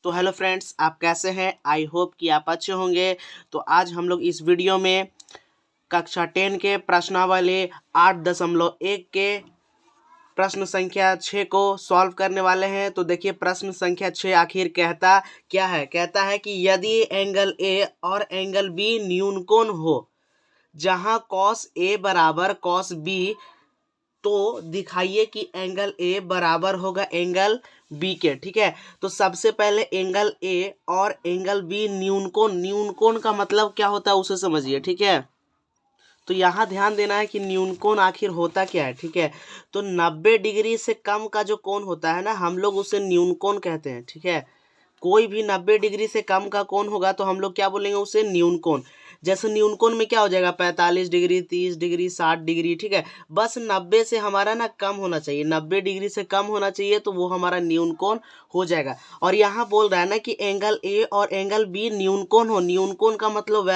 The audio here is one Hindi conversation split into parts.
तो हेलो फ्रेंड्स, आप कैसे हैं? आई होप कि आप अच्छे होंगे। तो आज हम लोग इस वीडियो में कक्षा 10 के प्रश्नावली 8.1 के प्रश्न संख्या 6 को सॉल्व करने वाले हैं। तो देखिए, प्रश्न संख्या 6 आखिर कहता क्या है। कहता है कि यदि एंगल ए और एंगल बी न्यूनकोण हो जहां कॉस ए बराबर कॉस बी, तो दिखाइए कि एंगल ए बराबर होगा एंगल बी के। ठीक है, तो सबसे पहले एंगल ए और एंगल बी न्यूनकोण का मतलब क्या होता है उसे समझिए। ठीक है, तो यहाँ ध्यान देना है कि न्यूनकोण आखिर होता क्या है। ठीक है, तो 90 डिग्री से कम का जो कोण होता है ना, हम लोग उसे न्यूनकोण कहते हैं। ठीक है, कोई भी 90 डिग्री से कम का कोण होगा तो हम लोग क्या बोलेंगे, उसे न्यूनकोण। जैसे न्यूनकोण में क्या हो जाएगा, 45 डिग्री, 30 डिग्री, 60 डिग्री। ठीक है, बस 90 से हमारा ना कम होना चाहिए, 90 डिग्री से कम होना चाहिए, तो वो हमारा न्यूनकोण हो जाएगा। और यहाँ बोल रहा है ना कि एंगल ए और एंगल बी न्यूनकोण हो। न्यूनकोण का मतलब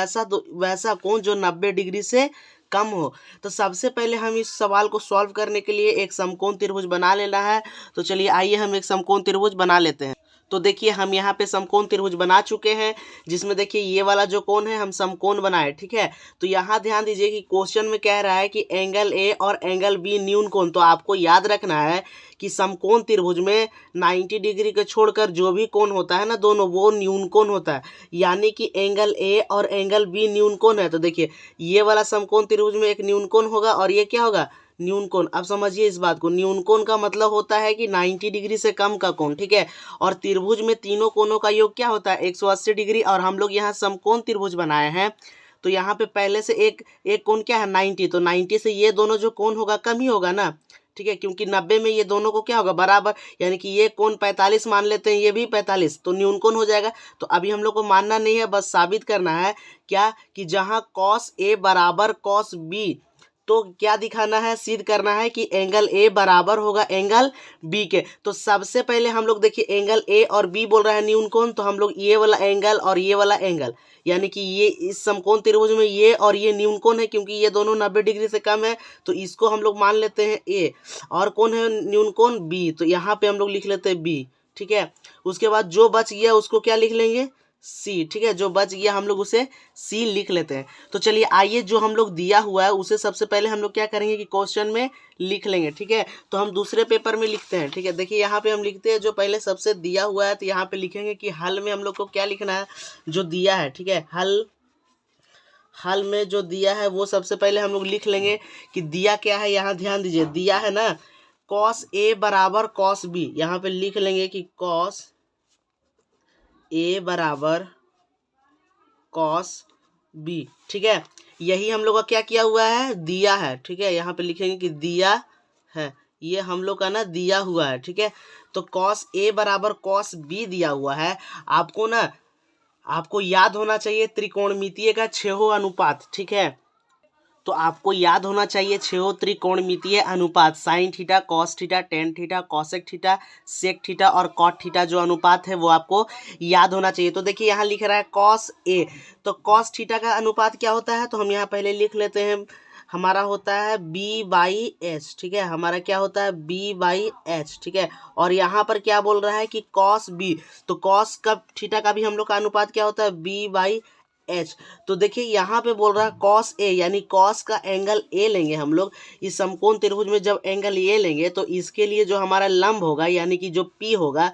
वैसा कोण जो 90 डिग्री से कम हो। तो सबसे पहले हम इस सवाल को सॉल्व करने के लिए एक समकोण त्रिभुज बना लेना है। तो चलिए आइए हम एक समकोण त्रिभुज बना लेते हैं। तो देखिए, हम यहाँ पे समकोण त्रिभुज बना चुके हैं, जिसमें देखिए ये वाला जो कोण है हम समकोण बनाए। ठीक है, तो यहाँ ध्यान दीजिए कि क्वेश्चन में कह रहा है कि एंगल ए और एंगल बी न्यूनकोण। तो आपको याद रखना है कि समकोण त्रिभुज में 90 डिग्री को छोड़कर जो भी कोण होता है ना, दोनों, वो न्यूनकोण होता है। यानी कि एंगल ए और एंगल बी न्यूनकोण है। तो देखिए, ये वाला समकोण त्रिभुज में एक न्यूनकोण होगा और ये क्या होगा, न्यूनकोण। अब समझिए इस बात को, न्यूनकोण का मतलब होता है कि 90 डिग्री से कम का कोण। ठीक है, और त्रिभुज में तीनों कोणों का योग क्या होता है, 180 डिग्री। और हम लोग यहाँ समकोण त्रिभुज बनाए हैं, तो यहाँ पे पहले से एक कोण क्या है, 90। तो 90 से ये दोनों जो कोण होगा कम ही होगा ना। ठीक है, क्योंकि 90 में ये दोनों को क्या होगा, बराबर। यानी कि ये कोण 45 मान लेते हैं, ये भी 45, तो न्यूनकोण हो जाएगा। तो अभी हम लोग को मानना नहीं है, बस साबित करना है क्या, कि जहाँ कॉस ए बराबर कॉस बी, तो क्या दिखाना है, सिद्ध करना है कि एंगल ए बराबर होगा एंगल बी के। तो सबसे पहले हम लोग देखिए, एंगल ए और बी बोल रहा है न्यूनकोण, तो हम लोग ये वाला एंगल और ये वाला एंगल, यानी कि ये इस समकोण त्रिभुज में ये और ये न्यूनकोण है, क्योंकि ये दोनों 90 डिग्री से कम है, तो इसको हम लोग मान लेते हैं ए। और कौन है न्यूनकोण, बी, तो यहाँ पे हम लोग लिख लेते हैं बी। ठीक है, उसके बाद जो बच गया उसको क्या लिख लेंगे, सी। ठीक है, जो बच गया हम लोग उसे सी लिख लेते हैं। तो चलिए आइए, जो हम लोग दिया हुआ है उसे सबसे पहले हम लोग क्या करेंगे कि क्वेश्चन में लिख लेंगे। ठीक है, तो हम दूसरे पेपर में लिखते हैं। ठीक है, देखिए यहाँ पे हम लिखते हैं जो पहले सबसे दिया हुआ है, तो यहाँ पे लिखेंगे कि हल में हम लोग को क्या लिखना है, जो दिया है। ठीक है, हल में जो दिया है वो सबसे पहले हम लोग लिख लेंगे कि दिया क्या है। यहाँ ध्यान दीजिए, दिया है ना कॉस ए बराबर कॉस बी। यहाँ पे लिख लेंगे कि कॉस ए बराबर कॉस बी। ठीक है, यही हम लोग का क्या किया हुआ है, दिया है। ठीक है, यहाँ पे लिखेंगे कि दिया है, ये हम लोग का ना दिया हुआ है। ठीक है, तो कॉस ए बराबर कॉस बी दिया हुआ है। आपको याद होना चाहिए त्रिकोणमितीय का छेहो अनुपात। ठीक है, तो आपको याद होना चाहिए छेहो त्रिकोणमितीय अनुपात, sine theta, cos theta, tan theta, cosec theta, sec theta और कॉट थीटा, जो अनुपात है वो आपको याद होना चाहिए। तो देखिए यहाँ लिख रहा है कॉस ए, तो कॉस थीटा का अनुपात क्या होता है, तो हम यहाँ पहले लिख लेते हैं, हमारा होता है बी बाई एच। ठीक है, हमारा क्या होता है, बी बाई एच। ठीक है, और यहाँ पर क्या बोल रहा है कि कॉस बी, तो कॉस का थीटा का भी हम लोग का अनुपात क्या होता है, बी बाई एच। तो देखिए यहाँ पे बोल रहा है कॉस ए, यानी कॉस का एंगल ए लेंगे हम लोग। इस समकोण त्रिभुज में जब एंगल ए लेंगे तो इसके लिए जो हमारा लंब होगा, यानी कि जो पी होगा,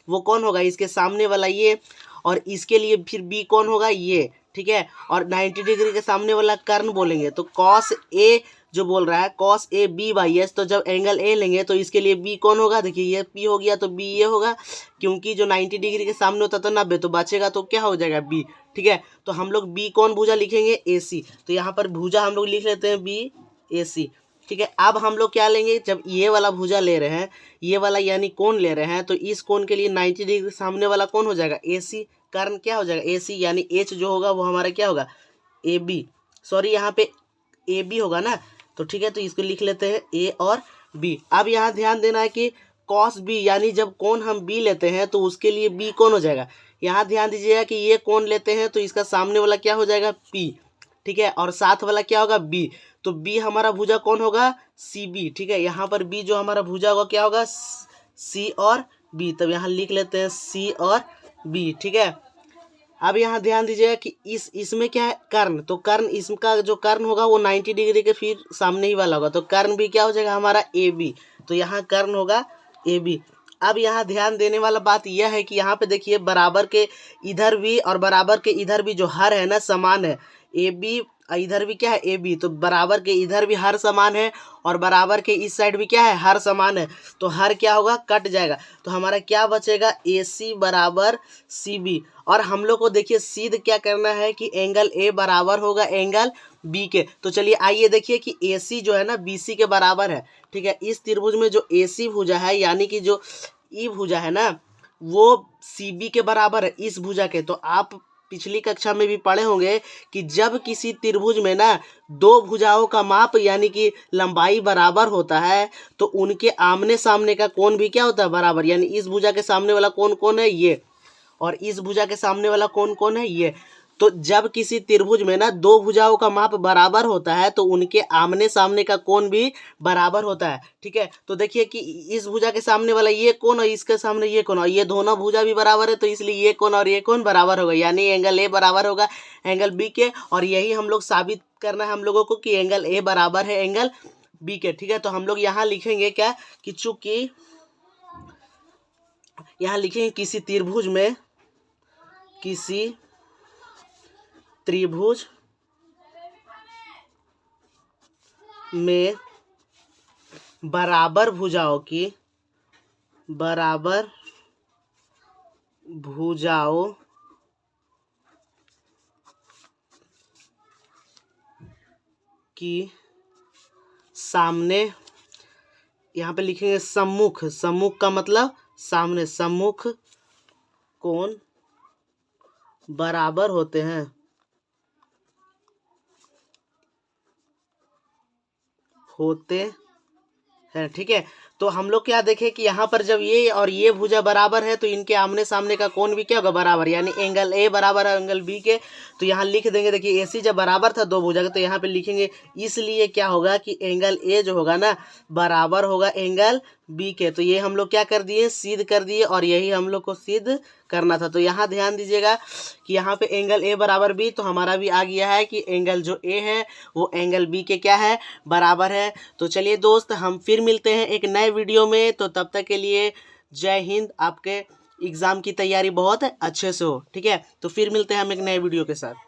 वो कौन होगा, इसके सामने वाला ये, और इसके लिए फिर बी कौन होगा, ये। ठीक है, और 90 डिग्री के सामने वाला कर्ण बोलेंगे। तो कॉस ए जो बोल रहा है cos A B by H, तो जब एंगल ए लेंगे तो इसके लिए बी कौन होगा, देखिए ये पी हो गया तो बी ये होगा, क्योंकि जो 90 डिग्री के सामने होता था 90, तो बचेगा तो क्या हो जाएगा, बी। ठीक है, तो हम लोग बी कौन भुजा लिखेंगे, ए सी। तो यहाँ पर भुजा हम लोग लिख लेते हैं बी ए सी। ठीक है, अब हम लोग क्या लेंगे, जब ये वाला भुजा ले रहे हैं, ये वाला यानी कोण ले रहे हैं, तो इस कोण के लिए 90 डिग्री सामने वाला कौन हो जाएगा, ए सी। कारण क्या हो जाएगा, ए सी, यानी एच जो होगा वो हमारा क्या होगा, ए बी। सॉरी, यहाँ पे ए बी होगा ना, तो ठीक है, तो इसको लिख लेते हैं ए और बी। अब यहाँ ध्यान देना है कि कॉस बी, यानी जब कोण हम बी लेते हैं तो उसके लिए बी कौन हो जाएगा। यहाँ ध्यान दीजिएगा कि ये कोण लेते हैं तो इसका सामने वाला क्या हो जाएगा, पी। ठीक है, और साथ वाला क्या होगा, बी। तो बी हमारा भुजा कौन होगा, सी बी। ठीक है, यहाँ पर बी जो हमारा भुजा होगा क्या होगा, सी और बी। तब यहाँ लिख लेते हैं सी और बी। ठीक है, अब यहाँ ध्यान दीजिएगा कि इसमें क्या है, कर्ण। तो कर्ण, इसका जो कर्ण होगा वो 90 डिग्री के फिर सामने ही वाला होगा, तो कर्ण भी क्या हो जाएगा हमारा ए बी। तो यहाँ कर्ण होगा ए बी। अब यहाँ ध्यान देने वाला बात यह है कि यहाँ पे देखिए बराबर के इधर भी और बराबर के इधर भी जो हर है ना समान है। ए बी इधर भी क्या है ए बी, तो बराबर के इधर भी हर समान है और बराबर के इस साइड भी क्या है हर समान है। तो हर क्या होगा, कट जाएगा। तो हमारा क्या बचेगा, ए सी बराबर सी बी। और हम लोग को देखिए सीध क्या करना है कि एंगल ए बराबर होगा एंगल बी के। तो चलिए आइए देखिए कि ए सी जो है ना बी सी के बराबर है। ठीक है, इस त्रिभुज में जो ए सी भुजा है यानी कि जो ई भुजा है ना वो सी बी के बराबर है इस भुजा के। तो आप पिछली कक्षा में भी पढ़े होंगे कि जब किसी त्रिभुज में ना दो भुजाओं का माप यानी कि लंबाई बराबर होता है तो उनके आमने सामने का कोण भी क्या होता है, बराबर। यानी इस भुजा के सामने वाला कोण कौन है, ये, और इस भुजा के सामने वाला कोण कौन है, ये। तो जब किसी त्रिभुज में ना दो भुजाओं का माप बराबर होता है तो उनके आमने सामने का कोण भी बराबर होता है। ठीक है, तो देखिए कि इस भुजा के सामने वाला ये कोण और इसके सामने ये कोण, और ये दोनों भुजा भी बराबर है तो इसलिए ये कोण और ये कोण बराबर होगा, यानी एंगल ए बराबर होगा एंगल बी के। और यही हम लोग साबित करना है हम लोगों को कि एंगल ए बराबर है एंगल बी के। ठीक है, तो हम लोग यहाँ लिखेंगे क्या कि चूंकि यहाँ लिखेंगे किसी त्रिभुज में बराबर भुजाओं की सामने, यहाँ पे लिखेंगे सम्मुख। सम्मुख का मतलब सामने, सम्मुख कोण बराबर होते हैं ठीक है, तो हम लोग क्या देखें कि यहाँ पर जब ये और ये भुजा बराबर है तो इनके आमने सामने का कोण भी क्या होगा, बराबर। यानी एंगल ए बराबर है एंगल बी के। तो यहाँ लिख देंगे, देखिए ए सी जब बराबर था दो भुजा के तो यहाँ पे लिखेंगे इसलिए क्या होगा कि एंगल ए जो होगा ना बराबर होगा एंगल बी के। तो ये हम लोग क्या कर दिए, सिद्ध कर दिए, और यही हम लोग को सिद्ध करना था। तो यहाँ ध्यान दीजिएगा कि यहाँ पे एंगल ए बराबर बी, तो हमारा भी आ गया है कि एंगल जो ए है वो एंगल बी के क्या है, बराबर है। तो चलिए दोस्त, हम फिर मिलते हैं एक नए वीडियो में। तो तब तक के लिए जय हिंद, आपके एग्ज़ाम की तैयारी बहुत अच्छे से हो। ठीक है, तो फिर मिलते हैं हम एक नए वीडियो के साथ।